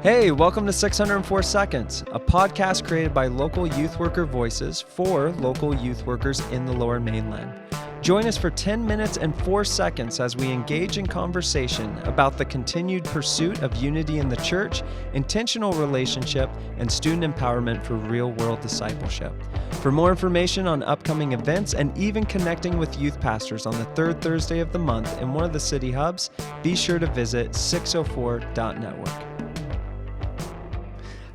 Hey, welcome to 604 Seconds, a podcast created by local youth worker voices for local youth workers in the Lower Mainland. Join us for 10 minutes and 4 seconds as we engage in conversation about the continued pursuit of unity in the church, intentional relationship, and student empowerment for real-world discipleship. For more information on upcoming events and even connecting with youth pastors on the third Thursday of the month in one of the city hubs, be sure to visit 604.network.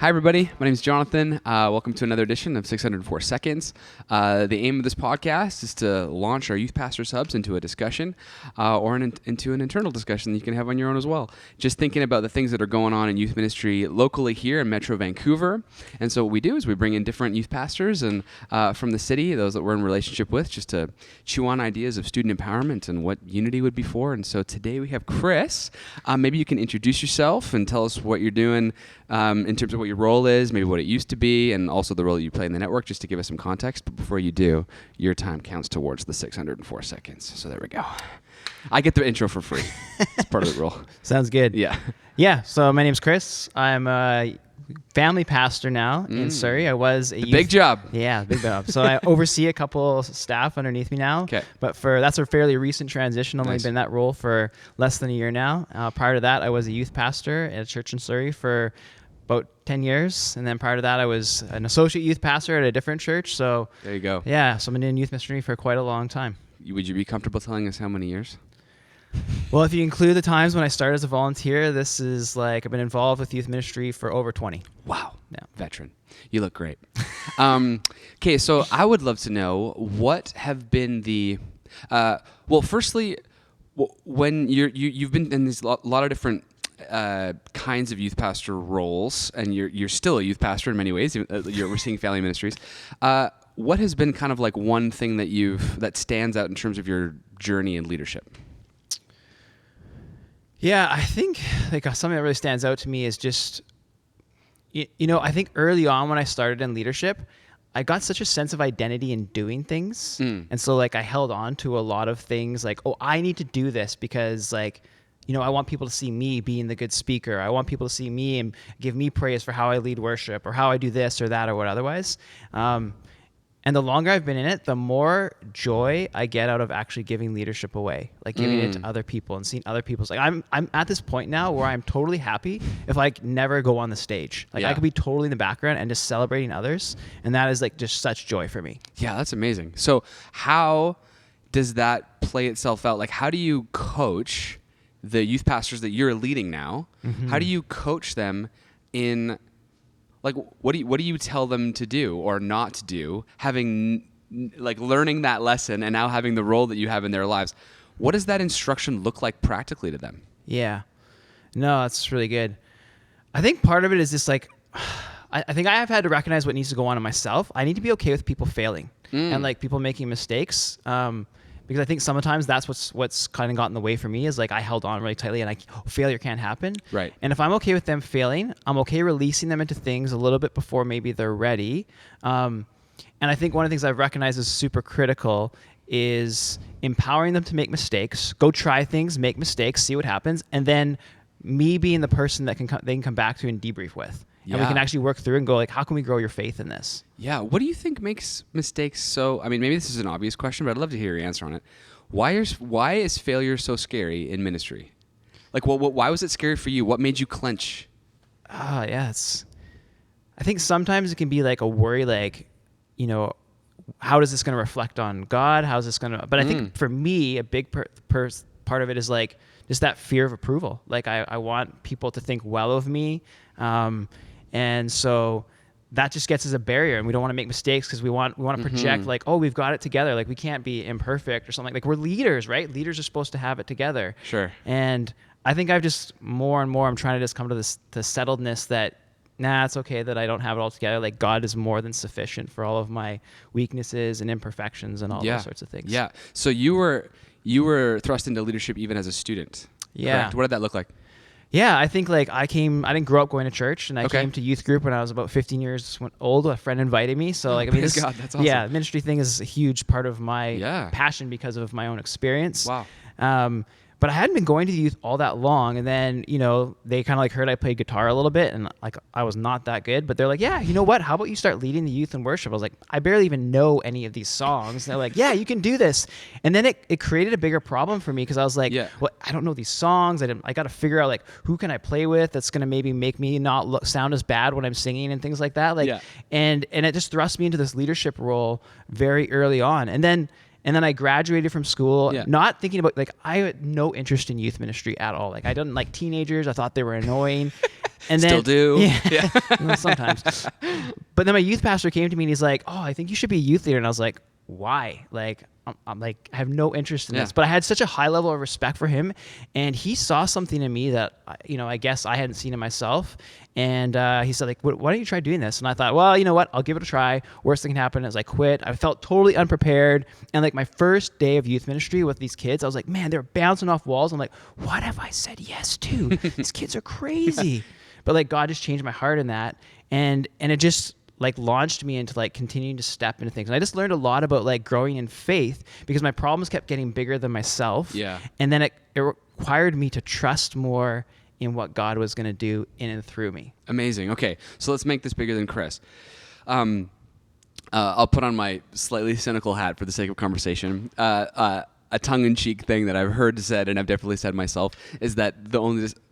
Hi, everybody. My name is Jonathan. Welcome to another edition of 604 Seconds. The aim of this podcast is to launch our Youth Pastors Hubs into a discussion or into an internal discussion that you can have on your own as well. Just thinking about the things that are going on in youth ministry locally here in Metro Vancouver. And so what we do is we bring in different youth pastors and from the city, those that we're in relationship with, just to chew on ideas of student empowerment and what unity would be for. And so today we have Chris. Maybe you can introduce yourself and tell us what you're doing in terms of what your role is, maybe what it used to be, and also the role that you play in the network, just to give us some context. But before you do, your time counts towards the 604 seconds. So there we go. I get the intro for free. It's part of the rule. Sounds good. Yeah. So my name's Chris. I'm a family pastor now in Surrey. I was a big job. Yeah, big job. So I oversee a couple staff underneath me now. Okay. But that's a fairly recent transition. I've only been in that role for less than a year now. Prior to that, I was a youth pastor at a church in Surrey for about 10 years. And then prior to that, I was an associate youth pastor at a different church. So there you go. Yeah, so I've been in youth ministry for quite a long time. Would you be comfortable telling us how many years? Well, if you include the times when I started as a volunteer, this is like I've been involved with youth ministry for over 20. Wow. Yeah. Veteran. You look great. Okay, so I would love to know what have been the firstly, when you've been in these lot of different kinds of youth pastor roles, and you're still a youth pastor in many ways. We're seeing family ministries. What has been kind of like one thing that stands out in terms of your journey in leadership? Yeah, I think like something that really stands out to me is just, I think early on when I started in leadership, I got such a sense of identity in doing things. And so like I held on to a lot of things like, oh, I need to do this because like, I want people to see me being the good speaker. I want people to see me and give me praise for how I lead worship or how I do this or that or what otherwise. And the longer I've been in it, the more joy I get out of actually giving leadership away, like giving it to other people and seeing other people's. Like I'm at this point now where I'm totally happy if I never go on the stage. Like I could be totally in the background and just celebrating others, and that is like just such joy for me. Yeah, that's amazing. So how does that play itself out? Like how do you coach the youth pastors that you're leading now? Mm-hmm. How do you coach them in? Like, what do you tell them to do or not to do, having, like, learning that lesson and now having the role that you have in their lives? What does that instruction look like practically to them? Yeah. No, that's really good. I think part of it is just, like, I think I have had to recognize what needs to go on in myself. I need to be okay with people failing and, like, people making mistakes. Because I think sometimes that's what's kind of gotten in the way for me is like I held on really tightly and failure can't happen. Right. And if I'm okay with them failing, I'm okay releasing them into things a little bit before maybe they're ready. And I think one of the things I've recognized is super critical is empowering them to make mistakes, go try things, make mistakes, see what happens, and then me being the person that they can come back to and debrief with. Yeah. And we can actually work through and go like, how can we grow your faith in this? Yeah. What do you think makes mistakes so, I mean, maybe this is an obvious question, but I'd love to hear your answer on it. Why is failure so scary in ministry? Like, why was it scary for you? What made you clench? I think sometimes it can be like a worry, like, how is this going to reflect on God? How's this going to, but I think for me, a big part of it is like just that fear of approval. Like I want people to think well of me. And so that just gets us a barrier, and we don't want to make mistakes because we want to project like, oh, we've got it together. Like we can't be imperfect or something. Like we're leaders, right? Leaders are supposed to have it together. Sure. And I think I've just more and more, I'm trying to just come to this settledness that, it's okay that I don't have it all together. Like God is more than sufficient for all of my weaknesses and imperfections and all those sorts of things. Yeah. So you were thrust into leadership even as a student. Yeah. Correct? What did that look like? Yeah, I think like I didn't grow up going to church, and I came to youth group when I was about 15 years old. A friend invited me. So like, I mean, God, that's awesome. Yeah, ministry thing is a huge part of my passion because of my own experience. Wow. But I hadn't been going to the youth all that long. And then, they kind of like heard I played guitar a little bit, and like I was not that good, but they're like, yeah, you know what? How about you start leading the youth in worship? I was like, I barely even know any of these songs. And they're like, yeah, you can do this. And then it created a bigger problem for me, because I was like, well, I don't know these songs. I got to figure out like, who can I play with that's going to maybe make me not sound as bad when I'm singing and things like that. And it just thrust me into this leadership role very early on. And then I graduated from school, not thinking about, like, I had no interest in youth ministry at all. Like, I didn't like teenagers. I thought they were annoying. And then, Still do. Yeah. Sometimes. But then my youth pastor came to me and he's like, oh, I think you should be a youth leader. And I was like, why? Like, I'm like, I have no interest in this. But I had such a high level of respect for him. And he saw something in me that, I guess I hadn't seen in myself. And he said, like, why don't you try doing this? And I thought, well, you know what? I'll give it a try. Worst thing can happen is I quit. I felt totally unprepared. And like my first day of youth ministry with these kids, I was like, man, they're bouncing off walls. I'm like, what have I said yes to? These kids are crazy. But like God just changed my heart in that. And it just like launched me into like continuing to step into things. And I just learned a lot about like growing in faith, because my problems kept getting bigger than myself. Yeah. And then it required me to trust more in what God was going to do in and through me. Amazing. Okay, so let's make this bigger than Chris. I'll put on my slightly cynical hat for the sake of conversation. A tongue-in-cheek thing that I've heard said, and I've definitely said myself, is that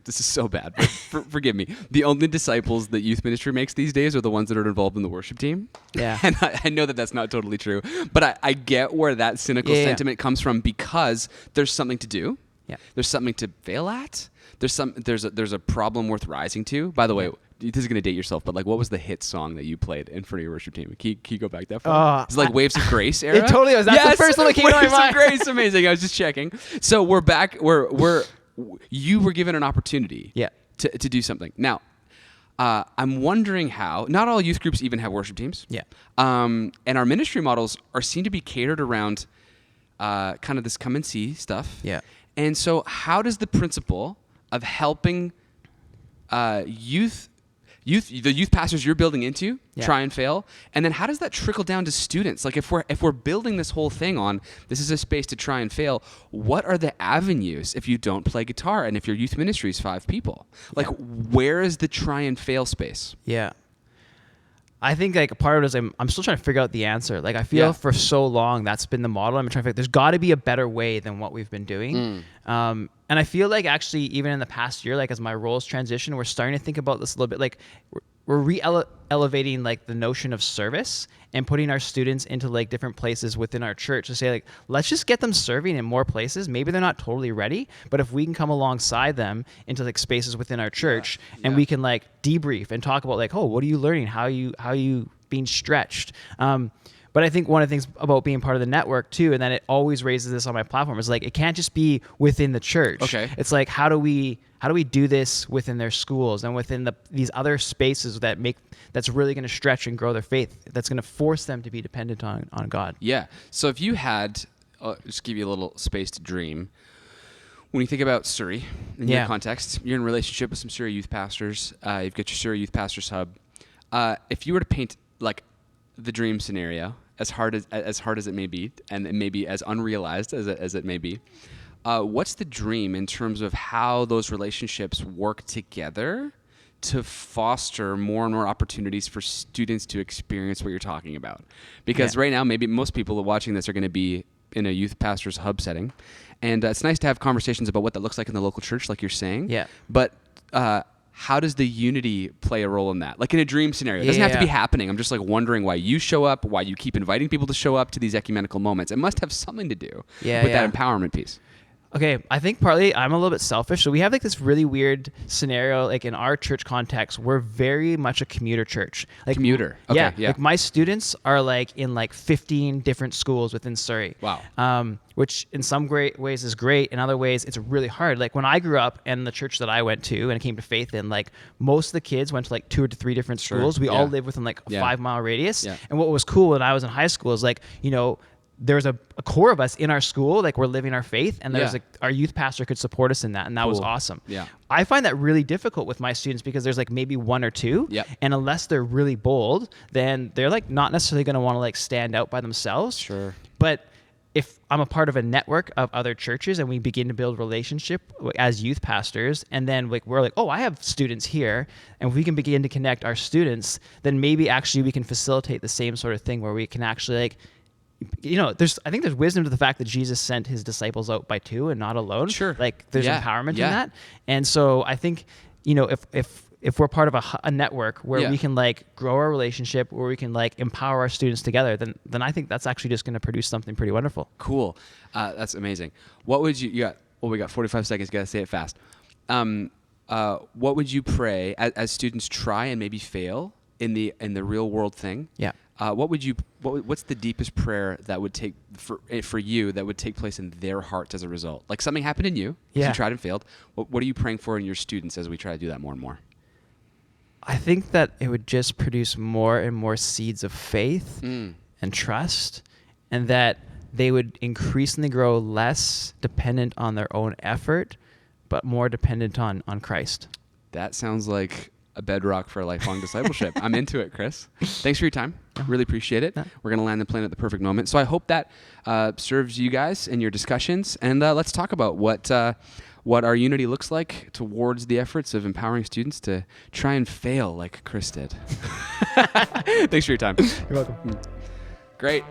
this is so bad, but forgive me, the only disciples that youth ministry makes these days are the ones that are involved in the worship team. Yeah. And I know that that's not totally true, but I get where that cynical sentiment comes from, because there's something to do. Yeah. There's something to fail at. There's a problem worth rising to. By the way, this is going to date yourself, but like, what was the hit song that you played in front of your worship team? Can you go back that far? It's like Waves of Grace era? It totally was. That's the first one that came to my mind. Waves of Grace, amazing. I was just checking. So we're back. You were given an opportunity to do something. Now, I'm wondering how, not all youth groups even have worship teams. Yeah. And our ministry models seem to be catered around kind of this come and see stuff. Yeah. And so how does the principle of helping the youth pastors you're building into try and fail, and then how does that trickle down to students? Like, if we're building this whole thing on this is a space to try and fail, what are the avenues if you don't play guitar and if your youth ministry is 5 people? Like, where is the try and fail space? Yeah. I think like a part of it is I'm still trying to figure out the answer. Like, I feel for so long that's been the model. I'm trying to figure there's got to be a better way than what we've been doing. And I feel like actually even in the past year, like as my roles transition, we're starting to think about this a little bit. Like we're re-elevating like the notion of service and putting our students into like different places within our church to say like, let's just get them serving in more places. Maybe they're not totally ready, but if we can come alongside them into like spaces within our church and we can like debrief and talk about like, oh, what are you learning? How are you being stretched? But I think one of the things about being part of the network too, and then it always raises this on my platform, is like, it can't just be within the church. Okay. It's like, how do we do this within their schools and within these other spaces that's really going to stretch and grow their faith, that's going to force them to be dependent on God. Yeah. So if you had, just give you a little space to dream. When you think about Surrey in your context, you're in a relationship with some Surrey youth pastors. You've got your Surrey Youth Pastors Hub. If you were to paint like the dream scenario, as hard as it may be, and it may be as unrealized as it may be, what's the dream in terms of how those relationships work together to foster more and more opportunities for students to experience what you're talking about? Because right now, maybe most people watching this are going to be in a youth pastor's hub setting, and it's nice to have conversations about what that looks like in the local church, like you're saying. Yeah. But how does the unity play a role in that? Like in a dream scenario, it doesn't have to be happening. I'm just like wondering why you show up, why you keep inviting people to show up to these ecumenical moments. It must have something to do with that empowerment piece. Okay, I think partly I'm a little bit selfish. So we have like this really weird scenario, like in our church context, we're very much a commuter church. Like commuter. Okay, Like my students are like in like 15 different schools within Surrey. Wow. Which in some great ways is great. In other ways, it's really hard. Like when I grew up and the church that I went to and came to faith in, like most of the kids went to like 2 or 3 different schools. We all lived within like a 5-mile radius. Yeah. And what was cool when I was in high school is like, there was a core of us in our school, like we're living our faith, and there's like our youth pastor could support us in that, and that was awesome. Yeah, I find that really difficult with my students because there's like maybe 1 or 2, and unless they're really bold, then they're like not necessarily going to want to like stand out by themselves. Sure, but if I'm a part of a network of other churches and we begin to build relationship as youth pastors, and then like we're like, oh, I have students here, and if we can begin to connect our students, then maybe actually we can facilitate the same sort of thing where we can actually like, I think there's wisdom to the fact that Jesus sent his disciples out by two and not alone. Sure. Like there's Yeah. empowerment in Yeah. that. And so I think, if we're part of a network where we can like grow our relationship, where we can like empower our students together, then I think that's actually just going to produce something pretty wonderful. Cool. That's amazing. What would you got? Well, we got 45 seconds. Got to say it fast. What would you pray as students try and maybe fail in the real world thing? Yeah. What's the deepest prayer that would take for you that would take place in their hearts as a result? Like something happened in you, you tried and failed. What are you praying for in your students as we try to do that more and more? I think that it would just produce more and more seeds of faith and trust, and that they would increasingly grow less dependent on their own effort, but more dependent on Christ. That sounds like a bedrock for lifelong discipleship. I'm into it, Chris. Thanks for your time. Really appreciate it. We're going to land the plane at the perfect moment. So I hope that serves you guys in your discussions. And let's talk about what our unity looks like towards the efforts of empowering students to try and fail like Chris did. Thanks for your time. You're welcome. Great.